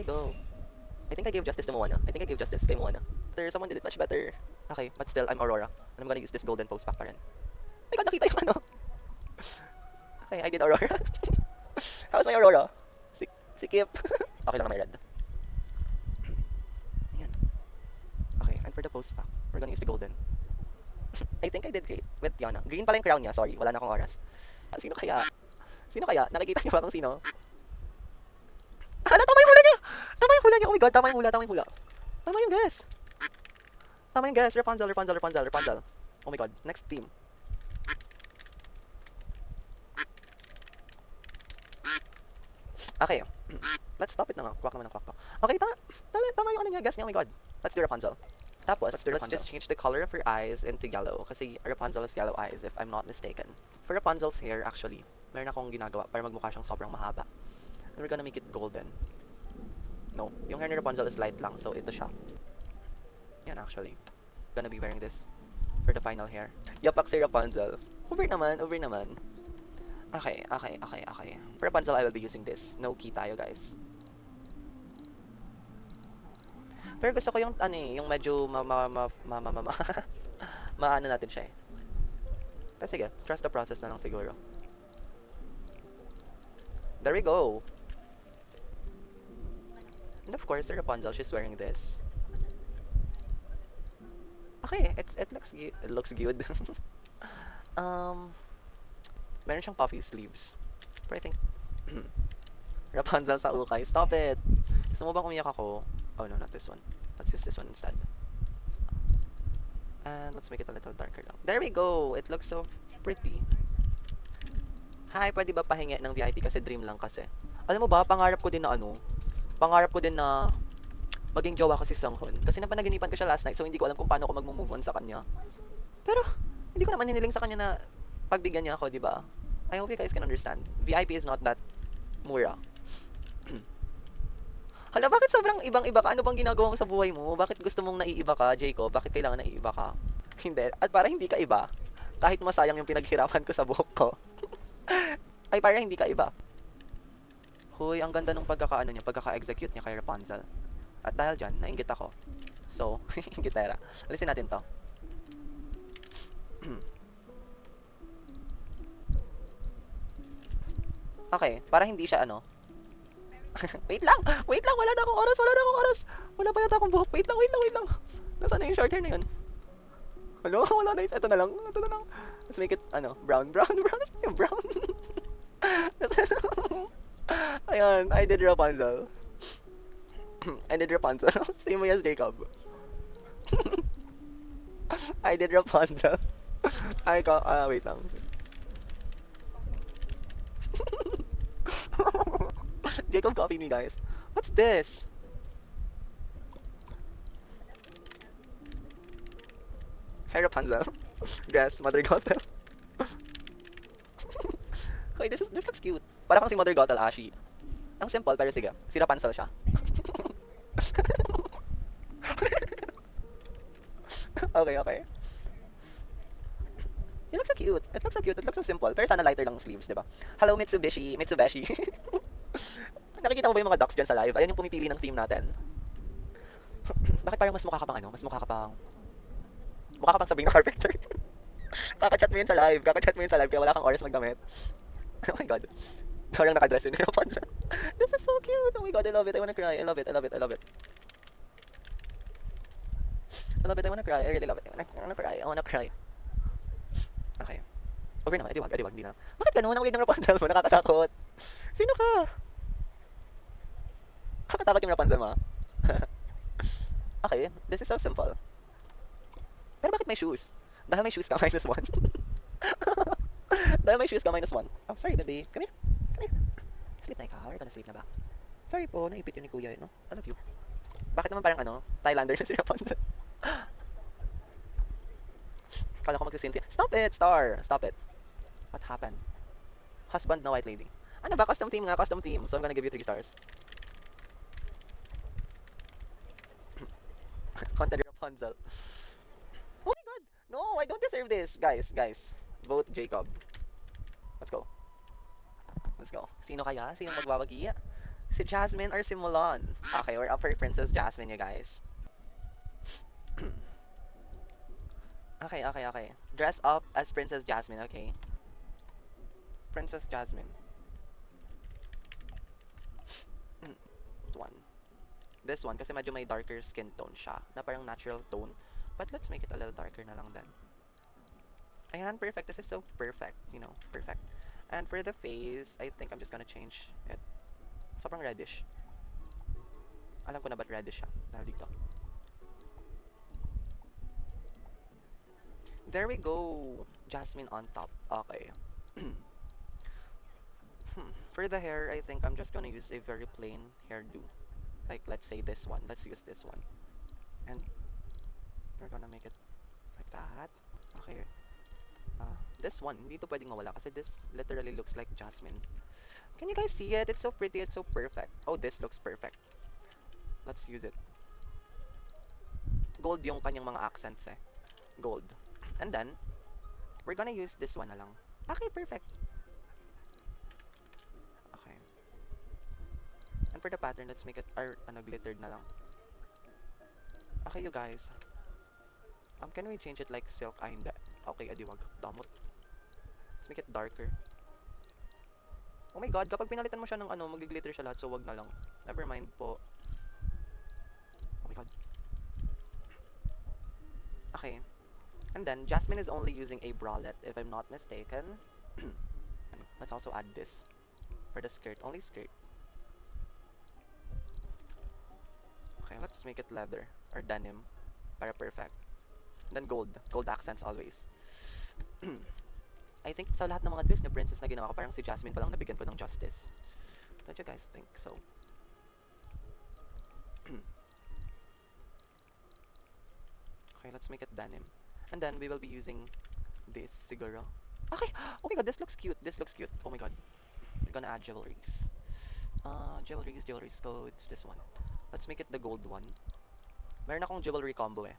we go. I think I gave justice to Moana. I think I gave justice kay Moana. Someone did it much better. Okay, but still, I'm Aurora. And I'm gonna use this golden pose pack pa rin. Oh my god, nakita yung ano. Okay, I did Aurora. How's my Aurora? Si Kip. Okay lang na may red. Ayan. Okay, and for the pose pack, we're gonna use the golden. I think I did great with Yana. Green pala yung crown niya, sorry. Wala na akong oras. Sino kaya? Sino kaya? Nakikita niyo ba kung sino? Hala, tama yung hula niya! Tama yung hula niya! Oh my god, tama yung hula, tama yung hula. Tama yung guess. Tama yung guess. Rapunzel, Rapunzel, Rapunzel, Rapunzel. Oh my god, next team. Okay. Let's stop it na nga. Kwak naman ang kwak to. Okay, tama yung ano niya, guess niya. Oh my god. Let's do Rapunzel. Tapos, let's just change the color of her eyes into yellow. Kasi Rapunzel has yellow eyes, if I'm not mistaken. For Rapunzel's hair, actually, meron akong ginagawa para magmukha siyang sobrang mahaba. And we're gonna make it golden. No, yung hair ni Rapunzel is light lang, so ito siya. Yan, actually. Gonna be wearing this for the final hair. Yapak si Rapunzel. Over naman, over naman. Okay. For Rapunzel, I will be using this. No key tayo, guys. Pero gusto ko yung ano eh, yung medyo maano natin siya eh. Pero sige, trust the process na lang siguro. There we go. And of course, Rapunzel, she's wearing this. Okay, it looks good. Meron siyang puffy sleeves. Pero I think Rapunzel sa ukay. Stop it. Gusto mo bang umiyak ako? Oh no, not this one. Let's use this one instead. And let's make it a little darker lang. There we go! It looks so pretty. Hi, pwede ba pahingi ng VIP kasi dream lang kasi. Alam mo ba, pangarap ko din na maging jowa ko si Songhun. Kasi napanaginipan ko siya last night, so hindi ko alam kung paano ko mag-move on sa kanya. Pero, hindi ko naman hiniling sa kanya na pagbigyan niya ako, di ba? I hope you guys can understand. VIP is not that mura. Hala, bakit sobrang ibang-iba ka? Ano bang ginagawa mo sa buhay mo? Bakit gusto mong naiiba ka, Jacob? Bakit kailangan naiiba ka? Hindi. At para hindi ka iba, kahit masayang yung pinaghirapan ko sa buhok ko, ay para hindi ka iba. Hoy, ang ganda ng pagkaka-execute niya kay Rapunzel. At dahil dyan, nainggit ako. So, gitara. Alisin natin to. Okay, para hindi siya ano. Wait lang, wala na akong oras. Wala pa yata akong buhok. Wait lang. Nasaan na yung short hair na yun? Hello, wala na yun. Ito na lang. Let's make it, brown. Nasaan yung brown? Ayan, I did Rapunzel. Same way as Jacob. I did Rapunzel. Wait lang. Jacob copied me, guys. What's this? Hey, Rapunzel. Dress, Mother Gothel. Hoy, this looks cute. Para kang si Mother Gothel, Ashi. Ang simple, pero sige. Si Rapunzel siya. Okay. It looks so cute. It looks so simple. Pero sana lighter lang sleeves, di ba? Hello, Mitsubishi. Nakikita mo ba yung mga ducks dyan sa live? Ayan yung pumipili ng theme natin. Bakit parang mas mukha ka pang mukha ka pang Sabrina Carpenter. Kaka-chat mo yun sa live, kaya wala kang oras magdamit. Oh my god. Parang nakadress yun ni Rapunzel. This is so cute. Oh my god, I love it. I wanna cry. I love it. I wanna cry. I really love it. I wanna cry. Okay. Over naman. Diwag, hindi na. Bakit ganun? Ang weird ng Rapunzel mo. Nakakatakot. Sino ka? Nakakatakot yung Rapunzel mo. Okay, this is so simple. Pero bakit may shoes? Dahil may shoes ka, -1. Dahil may shoes ka, -1. Oh, sorry, baby. Come here. Sleep na ikaw. Or ka na sleep na ba? Sorry po, naipit yun ni kuya, no? I love you. Bakit naman parang Thailander na si Rapunzel? Kala ko magsisinti. Stop it, Star! Stop it. What happened? Husband na white lady. Ano ba? Custom theme. So I'm gonna give you 3 stars. Content Rapunzel. Oh my god! No, I don't deserve this. Guys. Vote Jacob. Let's go. Sino kaya? Sino magbabagi? Si Jasmine or si Mulan? Okay, we're up for Princess Jasmine, you guys. Okay. Dress up as Princess Jasmine, okay. Princess Jasmine. One. This one, kasi medyo may darker skin tone siya, na parang natural tone. But let's make it a little darker na lang then. Ayan, perfect. This is so perfect, you know, perfect. And for the face, I think I'm just gonna change it. Sobrang reddish. Alam ko na ba't reddish siya, dahil dito. There we go! Jasmine on top. Okay. For the hair, I think I'm just gonna use a very plain hairdo. Like, let's say this one. Let's use this one. And we're gonna make it like that. Okay. This one, hindi to pwedeng mawala kasi this literally looks like Jasmine. Can you guys see it? It's so pretty, it's so perfect. Oh, this looks perfect. Let's use it. Gold yung kanyang mga accents eh. Gold. And then, we're gonna use this one na lang. Okay, perfect. Okay. And for the pattern, let's make it glittered na lang. Okay, you guys. Can we change it like silk? Ay, hindi. Okay, adi wag. Damot. Let's make it darker. Oh my god, kapag pinalitan mo siya ng mag-glitter siya lahat, so wag na lang. Never mind po. Oh my god. Okay. And then, Jasmine is only using a bralette, if I'm not mistaken. Let's also add this. For the skirt, only skirt. Okay, let's make it leather, or denim. Para perfect. And then gold. Gold accents always. I think sa lahat ng mga Disney princess na ginawa ko, parang si Jasmine pa lang nabigyan ko ng justice. Don't you guys think so? Okay, let's make it denim. And then we will be using this siguro. Okay! Oh my god, this looks cute. This looks cute. Oh my god. We're gonna add jewelries. Jewelries codes. This one. Let's make it the gold one. Meron akong jewelry combo eh.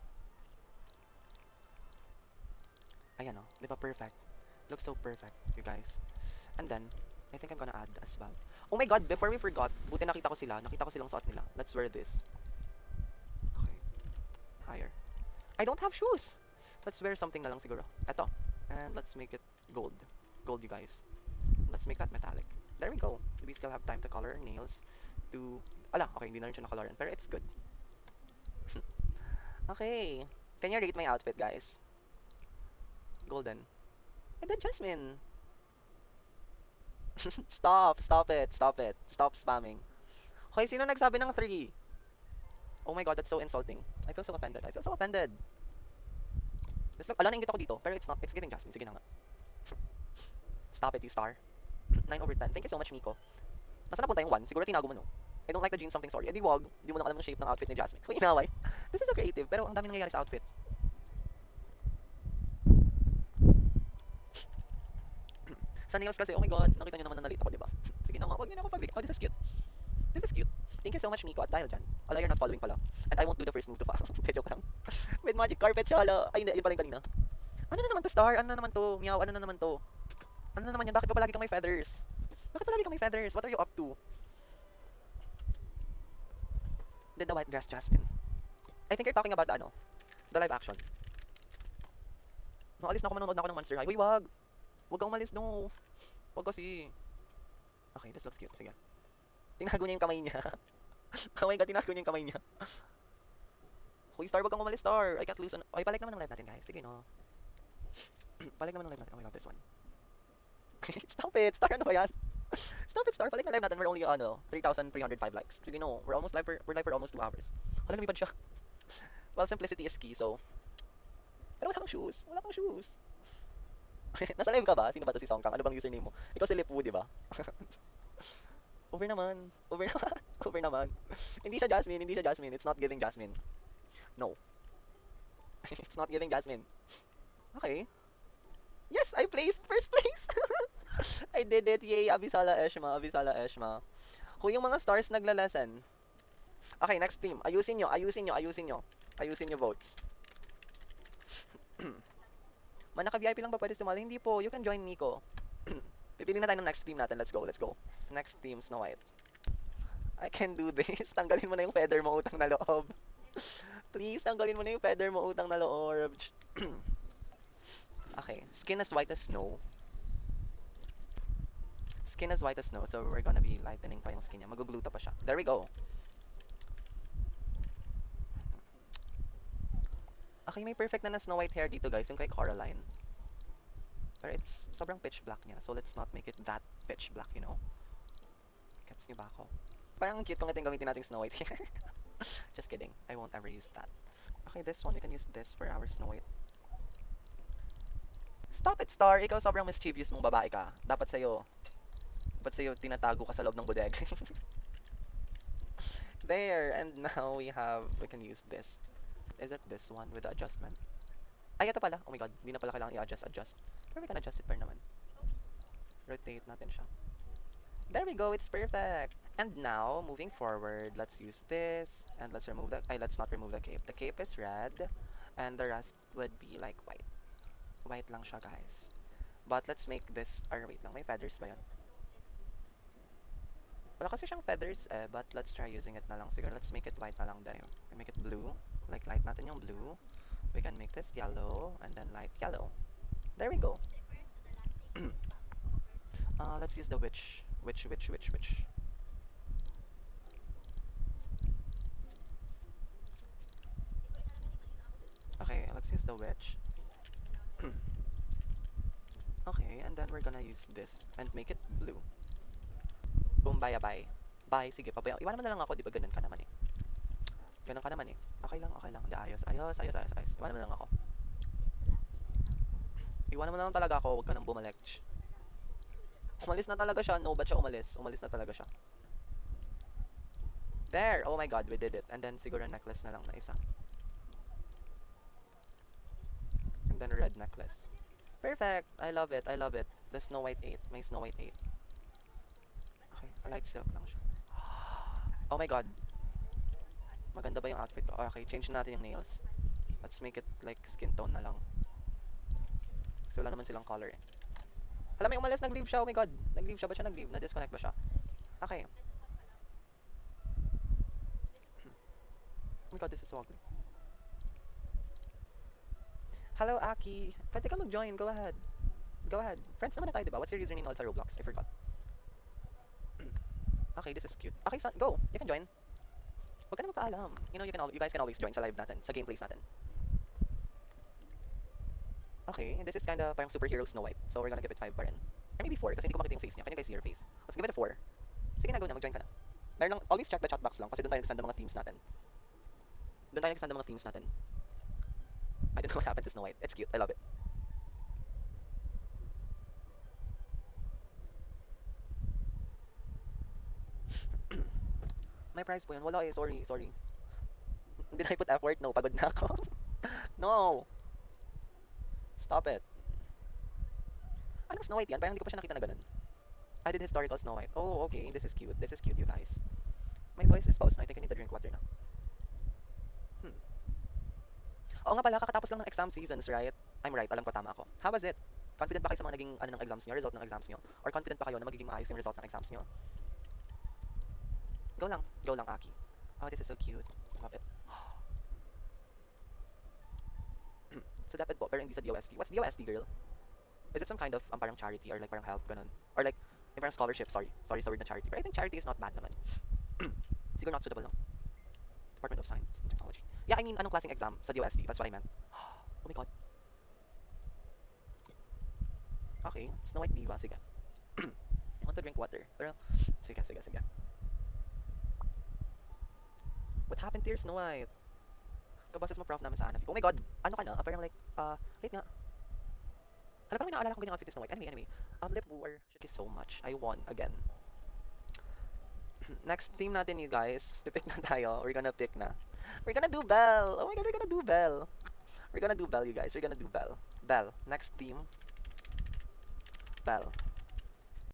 Ayan o. Di ba perfect? Looks so perfect, you guys. And then, I think I'm gonna add as well. Oh my god, before we forgot, buti nakita ko sila. Nakita ko silang suot nila. Let's wear this. Okay. Higher. I don't have shoes! Let's wear something na lang siguro. Eto. And let's make it gold. Gold, you guys. Let's make that metallic. There we go. We still have time to color our nails. Okay, hindi na rin siya nakoloran. Pero it's good. Okay. Can you rate my outfit, guys? Golden. And then Jasmine. Stop it. Stop spamming. Okay, sino nagsabi ng 3? Oh my god, that's so insulting. I feel so offended. This look, nainggit ako dito, pero it's not, it's giving Jasmine. Sige na nga. Stop it, you star. 9/10. Thank you so much, Miko. Nasaan napunta yung 1? Siguro tinago mo, no? I don't like the jeans, something sorry. Eh di wag, di mo lang alam ng shape ng outfit ni Jasmine. Kung inaway. This is so creative, pero ang dami nangyayari sa outfit. Sa nails kasi, oh my god, nakita nyo naman na nalita ko, di ba? Sige na nga, wag nyo na ako pag-click. Oh, this is cute. This is cute. Thank you so much, Miko. At dahil dyan, ala, you're not following pala. And I won't do the first move to follow. Joke lang. With magic carpet siya, ala. Ay, hindi, yun pala yung kanina. Ano na naman to, Star? Ano na naman to? Meow, ano na naman to? Ano na naman yan? Bakit pa palagi kang may feathers? Bakit palagi kang may feathers? What are you up to? Did the white dress Jasmine? I think you're talking about the live action. No, alis na ako, manonood na ako ng Monster High. Uy, wag! Wag kang umalis, no. Wag kasi. Okay, this looks cute. Sige. Tinago niya yung kamay niya. Oh my god, tinago niya yung kamay niya. Hoy, Star, wag kang umalis, Star. I can't lose. Okay, balik naman ng live natin, guys. Sige, no. Balik naman ng live natin. Oh my god, this one. Stop it, Star, ano ba yan? Stop it, Star. Balik na live natin. We're only, 3,305 likes. Sige, no. We're live for almost 2 hours. Hala, lumipad siya. Well, simplicity is key, so. Pero wala kang shoes. Nasa live ka ba? Sino ba to, si Songkang? Ano bang username mo? Ikaw si Lipu, di ba? Over naman. Over naman. Hindi siya Jasmine. It's not giving Jasmine. No. It's not giving Jasmine. Okay. Yes, I placed first place. I did it. Yay, Abisala Eshma. Kung yung mga stars naglalasan. Okay, next team. Ayusin nyo votes. Man, naka-VIP lang ba pwede sumali? Hindi po. You can join Miko. Pipili na tayo ng next team natin. Let's go. Next team, Snow White. I can do this. Tanggalin mo na yung feather mo, utang na loob. Please, tanggalin mo na yung feather mo, utang na loob. Okay, skin as white as snow. Skin as white as snow, so we're gonna be lightening pa yung skin niya. Magugluta pa siya. There we go. Okay, may perfect na Snow White hair dito guys, yung kay Coraline. Pero it's sobrang pitch black niya, so let's not make it that pitch black, you know? Gets niyo ba ako? Parang ang cute kung natin gamitin nating Snow White hair. Just kidding, I won't ever use that. Okay, this one, we can use this for our Snow White. Stop it, Star! Ikaw sobrang mischievous mong babae ka. Dapat sa'yo tinatago ka sa loob ng bodeg. There, and now we can use this. Is it this one with the adjustment? Ay, ito pala. Oh my god, hindi na pala kailangan i-adjust. Pero we can adjust it pa rin naman. Rotate natin siya. There we go, it's perfect! And now, moving forward, let's use this. And let's not remove the cape. The cape is red, and the rest would be like white. White lang siya, guys. But let's make this, wait lang, may feathers ba yun? Wala kasi siyang feathers but let's try using it na lang. Siguro let's make it white na lang din. We make it blue. Like light natin yung blue. We can make this yellow and then light yellow. There we go. Let's use the witch. Witch. Okay, let's use the witch. Okay, and then we're gonna use this and make it blue. Boom, bye. Bye, sige, pabayaan. Iwanan mo na lang ako, di ba ganun ka naman eh. Ganun ka naman eh. Okay lang. Di, ayos. Iwanan mo na lang ako. Iwanan mo na lang talaga ako, huwag ka nang bumalik. Umalis na talaga siya. No, ba't siya umalis? Umalis na talaga siya. There! Oh my god, we did it. And then siguro necklace na lang na isa. And then red necklace. Perfect! I love it. The Snow White 8. May Snow White 8. Okay, light silk lang siya. Oh my god. Maganda ba yung outfit ko? Okay, change natin yung nails. Let's make it like skin tone na lang. Kasi wala naman silang color eh. Alam mo, umalis, nag-leave siya. Oh my god. Nag-leave siya. Ba't siya nag-leave? Na-disconnect ba siya? Okay. Oh my god, this is so ugly. Hello, Aki. Pwede ka mag-join. Go ahead. Friends naman na tayo, diba? What's your username sa Roblox? I forgot. Okay, this is cute. Okay, son, go. You can join. Huwag ka na magpaalam. You know, you guys can always join sa live natin, sa gameplays natin. Okay, this is kinda parang superhero Snow White. So we're gonna give it 5 pa rin. Or maybe 4 kasi hindi ko makita yung face niya. Can you guys see your face? Let's give it a 4. Sige na, go na. Mag-join ka na. Meron lang, always check the chat box lang kasi doon tayo nag-send ng mga themes natin. I don't know what happened to Snow White. It's cute. I love it. May prize po yun. Wala eh. Sorry. Did I put effort? No. Pagod na ako. No. Stop it. Anong Snow White yan? Parang hindi ko pa siya nakita na ganun. I did historical Snow White. Oh, okay. This is cute, you guys. My voice is paused na. I think I need to drink water na. Oo nga pala, kakatapos lang ng exam seasons, right? I'm right, alam ko, tama ako. How was it? Confident ba kayo sa mga naging ng exams nyo, result ng exams nyo? Or confident ba kayo na magiging maayos yung result ng exams nyo? Go lang, Aki. Oh, this is so cute. Love it. Sa DepEd po, pero hindi sa DOST. What's DOST, girl? Is it some kind of parang charity or like parang help, ganun? Or like, parang scholarship, sorry sa word na charity. But I think charity is not bad naman. Siguro not suitable lang. Department of Science and Technology. Yeah, I mean, anong klaseng exam sa DOST? That's what I meant. Oh my god. Okay, Snow White diva, sige. I want to drink water. Pero, sige. What happened to your Snow White? Kaboses mo prof namin sa Anafi. Oh my god, ano ka na? Parang like, wait nga. Parang may naalala ko ganyang outfit ni Snow White. Anyway. Lip wooer. Thank you so much. I won again. Next theme natin, you guys. Pipick na tayo. We're gonna pick na. We're gonna do Belle. Oh my god, we're gonna do Belle. We're gonna do Belle, you guys. We're gonna do Belle. Belle. Next theme. Belle.